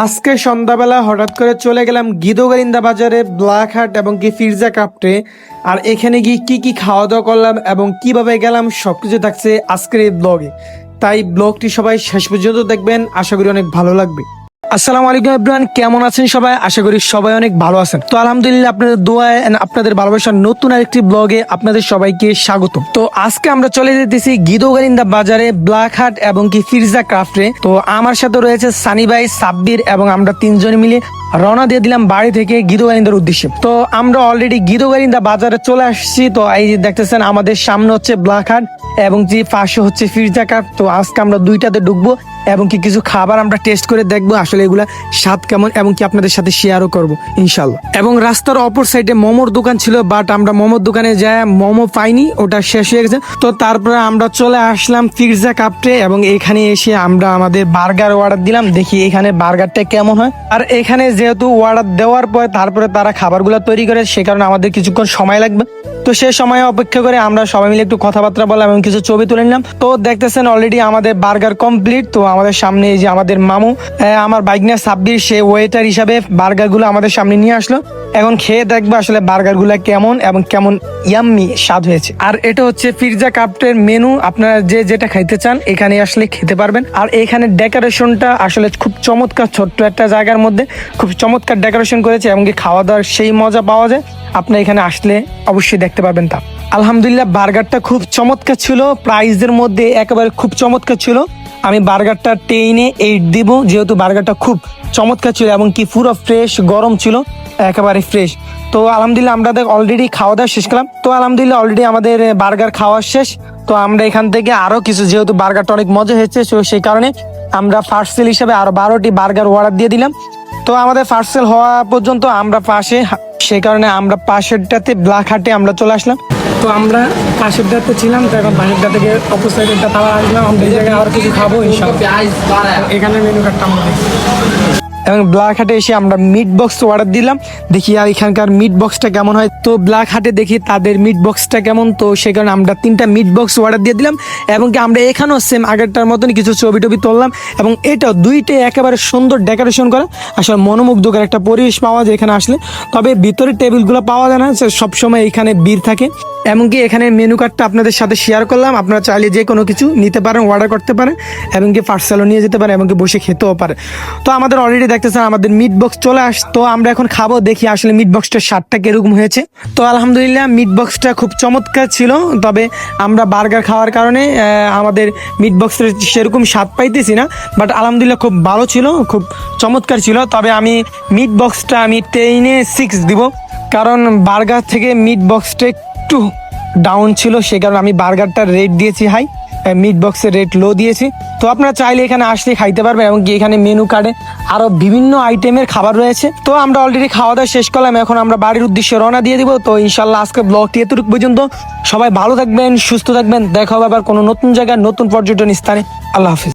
আজকে সন্ধ্যাবেলা হঠাৎ করে চলে গেলাম গিদোগারিন্দা বাজারে ব্ল্যাক হাট এবং কি ফিরজা কাপটে। আর এখানে গিয়ে কি কি খাওয়া দাওয়া করলাম এবং কিভাবে গেলাম সবকিছু থাকছে আজকের এই ব্লগে। তাই ব্লগটি সবাই শেষ পর্যন্ত দেখবেন, আশা করি অনেক ভালো লাগবে। আসসালামু আলাইকুম এভরিওয়ান, কেমন আছেন সবাই? আশা করি সবাই অনেক ভালো আছেন। তো আলহামদুলিল্লাহ আপনাদের দোয়ায় আপনাদের ভালোবাসার নতুন আরেকটি ব্লগে আপনাদের সবাইকে স্বাগত। তো আজকে আমরা চলে যেতেছি গিদোগারিন্দা বাজারে ব্ল্যাক হাট এবং কি ফিরজা ক্রাফটে। তো আমার সাথে রয়েছে সানি ভাই, সাব্বির এবং আমরা তিনজন মিলে রওনা দিয়ে দিলাম বাড়ি থেকে গিদোগারিন্দার উদ্দেশ্যে। তো আমরা অলরেডি গিদোগারিন্দা বাজারে চলে আসছি। তো এই যে দেখতেছেন আমাদের সামনে হচ্ছে ব্ল্যাক হাট এবং যে পাশে হচ্ছে ফিরজা ক্রাফট। তো আজকে আমরা দুইটাতে ঢুকবো এবং কি কিছু খাবার আমরা টেস্ট করে দেখবো আসলে এগুলা স্বাদ কেমন এবং কি আপনাদের সাথে শেয়ারও করবো ইনশাল্লাহ। এবং রাস্তার অপর সাইডে মোমোর দোকান ছিল, বাট আমরা মোমোর দোকানে যাই মোমো পাইনি, ওটা শেষ হয়ে গেছে। তো তারপরে আমরা চলে আসলাম ফিরজা কাপটে এবং এখানে এসে আমরা আমাদের বার্গার অর্ডার দিলাম। দেখি এখানে বার্গারটা কেমন হয়। আর এখানে যেহেতু অর্ডার দেওয়ার পর তারপরে তারা খাবারগুলো তৈরি করে, সে কারণে আমাদের কিছুক্ষণ সময় লাগবে। তো সে সময় অপেক্ষা করে আমরা সবাই মিলে একটু কথাবার্তা বললাম এবং কিছু ছবি তুলে নিলাম। তো দেখতেছেন অলরেডি আমাদের বার্গার কমপ্লিট। তো আমাদের সামনে এই যে আমাদের মামু, আমার বাইকনা সাব্বির, সে ওয়েটার হিসাবে বার্গার গুলো আমাদের সামনে নিয়ে আসলো। এখন খেয়ে দেখবো আসলে বার্গার গুলা কেমন এবং কেমন ইয়াম্মি স্বাদ হয়েছে। আর এটা হচ্ছে ফিরজা কাপটের মেনু, আপনারা যে যেটা খাইতে চান এখানে আসলে খেতে পারবেন। আর এখানে ডেকোরেশনটা আসলে খুব চমৎকার, ছোট্ট একটা জায়গার মধ্যে খুব চমৎকার ডেকোরেশন করেছে এবং কি খাওয়া দাওয়ার সেই মজা পাওয়া যায়। আপনি এখানে আসলে অবশ্যই দেখতে পারবেন তা। আলহামদুলিল্লাহ বার্গারটা খুব চমৎকার ছিল, প্রাইসের মধ্যে একেবারে খুব চমৎকার ছিল। আমি বার্গারটা 10-8 দিব, যেহেতু বার্গারটা খুব চমৎকার ছিল এবং কি পুরো ফ্রেশ গরম ছিল, একেবারে ফ্রেশ। তো আলহামদুলিল্লাহ আমরা অলরেডি খাওয়া দাওয়া শেষ করলাম। তো আলহামদুলিল্লাহ অলরেডি আমাদের বার্গার খাওয়া শেষ। তো আমরা এখান থেকে আরো কিছু, যেহেতু বার্গারটা অনেক মজা হয়েছে সেই কারণে আমরা পার্সেল হিসেবে আরো 12টি বার্গার অর্ডার দিয়ে দিলাম। তো আমাদের পার্সেল হওয়া পর্যন্ত আমরা পাশে, সেই কারণে আমরা পাশেরটাতে ব্ল্যাক হাটে আমরা চলে আসলাম। তো আমরা পাশেরটাতে ছিলাম, তো এখন পাশেরটা থেকে অপোসাইডটা তারা আসলাম। আমরা এই জায়গায় আরো কিছু খাবো ইনশাআল্লাহ। এখানে মেনু কার্ডটা আমরা এবং ব্ল্যাক হাটে এসে আমরা মিট বক্স অর্ডার দিলাম। দেখি আর এখানকার মিট বক্সটা কেমন হয়। তো ব্ল্যাক হাটে দেখি তাদের মিট বক্সটা কেমন। তো সেই কারণে আমরা 3টা মিট বক্স অর্ডার দিয়ে দিলাম এবং কি আমরা এখানেও সেম আগেরটার মতনই কিছু ছবি টবি তুললাম। এবং এটাও দুইটাই একেবারে সুন্দর ডেকোরেশন করা, আসলে মনোমুগ্ধকর একটা পরিবেশ পাওয়া যায় এখানে আসলে। তবে ভিতরে টেবিলগুলো পাওয়া যায় না, সবসময় এখানে ভিড় থাকে। এমনকি এখানে মেনু কার্ডটা আপনাদের সাথে শেয়ার করলাম, আপনারা চাইলে যে কোনো কিছু নিতে পারেন, অর্ডার করতে পারেন এবং কি পার্সেলও নিয়ে যেতে পারেন এবং কি বসে খেতেও পারে। তো আমাদের অলরেডি দেখতেছেন আমাদের মিট বক্স চলে আসতো, আমরা এখন খাবো। দেখি আসলে মিট বক্সটার স্বাদটা কিরকম হয়েছে। তো আলহামদুলিল্লাহ মিট বক্সটা খুব চমৎকার ছিল। তবে আমরা বার্গার খাওয়ার কারণে আমাদের মিট বক্সের সেরকম স্বাদ পাইতেছি না, বাট আলহামদুলিল্লাহ খুব ভালো ছিল, খুব চমৎকার ছিল। তবে আমি মিট বক্সটা আমি 10-6 দিব, কারণ বার্গার থেকে মিট বক্সটা একটু ডাউন ছিল, সে কারণে আমি বার্গারটার রেট দিয়েছি হাই, মিট বক্সের রেট লো দিয়েছি। তো আপনারা চাইলে এখানে আসলে খাইতে পারবেন এবং কি এখানে মেনু কার্ডে আরো বিভিন্ন আইটেমের খাবার রয়েছে। তো আমরা অলরেডি খাওয়া দাওয়া শেষ করলাম, এখন আমরা বাড়ির উদ্দেশ্যে রওনা দিয়ে দিব। তো ইনশাল্লাহ আজকে ব্লগটি এতটুকু পর্যন্ত। সবাই ভালো থাকবেন, সুস্থ থাকবেন, দেখা হবে আবার কোনো নতুন জায়গায় নতুন পর্যটন স্থানে। আল্লাহ হাফিজ।